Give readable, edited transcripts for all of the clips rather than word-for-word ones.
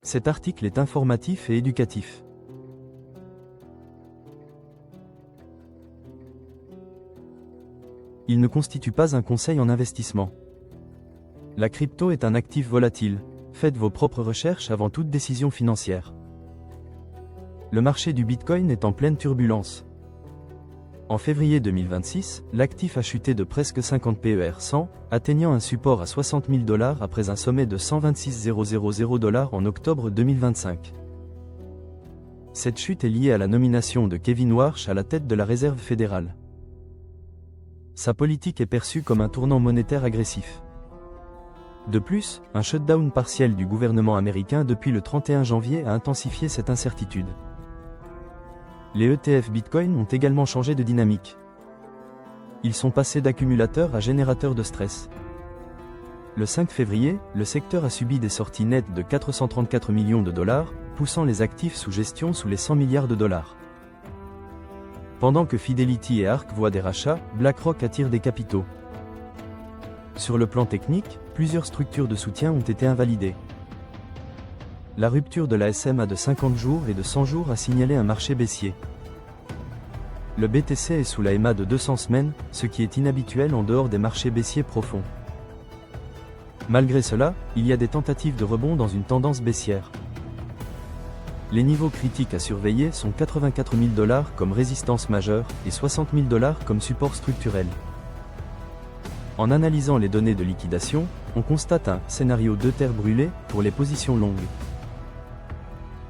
Cet article est informatif et éducatif. Il ne constitue pas un conseil en investissement. La crypto est un actif volatile. Faites vos propres recherches avant toute décision financière. Le marché du Bitcoin est en pleine turbulence. En février 2026, l'actif a chuté de presque 50 PER100, atteignant un support à 60 000 $ après un sommet de 126 000 $ en octobre 2025. Cette chute est liée à la nomination de Kevin Warsh à la tête de la Réserve fédérale. Sa politique est perçue comme un tournant monétaire agressif. De plus, un shutdown partiel du gouvernement américain depuis le 31 janvier a intensifié cette incertitude. Les ETF Bitcoin ont également changé de dynamique. Ils sont passés d'accumulateurs à générateurs de stress. Le 5 février, le secteur a subi des sorties nettes de 434 millions de $, poussant les actifs sous gestion sous les 100 milliards de $. Pendant que Fidelity et ARK voient des rachats, BlackRock attire des capitaux. Sur le plan technique, plusieurs structures de soutien ont été invalidées. La rupture de la SMA de 50 jours et de 100 jours a signalé un marché baissier. Le BTC est sous la EMA de 200 semaines, ce qui est inhabituel en dehors des marchés baissiers profonds. Malgré cela, il y a des tentatives de rebond dans une tendance baissière. Les niveaux critiques à surveiller sont 84 000 $ comme résistance majeure et 60 000 $ comme support structurel. En analysant les données de liquidation, on constate un scénario de terre brûlée pour les positions longues.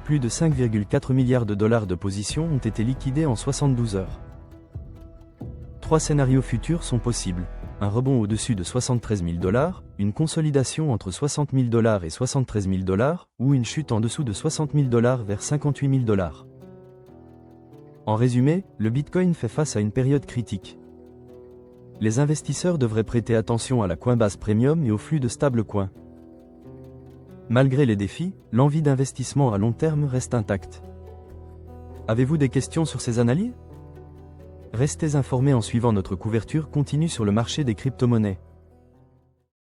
Plus de 5,4 milliards de $ de positions ont été liquidées en 72 heures. 3 scénarios futurs sont possibles. Un rebond au-dessus de 73 000 $, une consolidation entre 60 000 $ et 73 000 $, ou une chute en dessous de 60 000 $ vers 58 000 $. En résumé, le Bitcoin fait face à une période critique. Les investisseurs devraient prêter attention à la Coinbase Premium et au flux de stablecoins. Malgré les défis, l'envie d'investissement à long terme reste intacte. Avez-vous des questions sur ces analyses ? Restez informés en suivant notre couverture continue sur le marché des crypto-monnaies.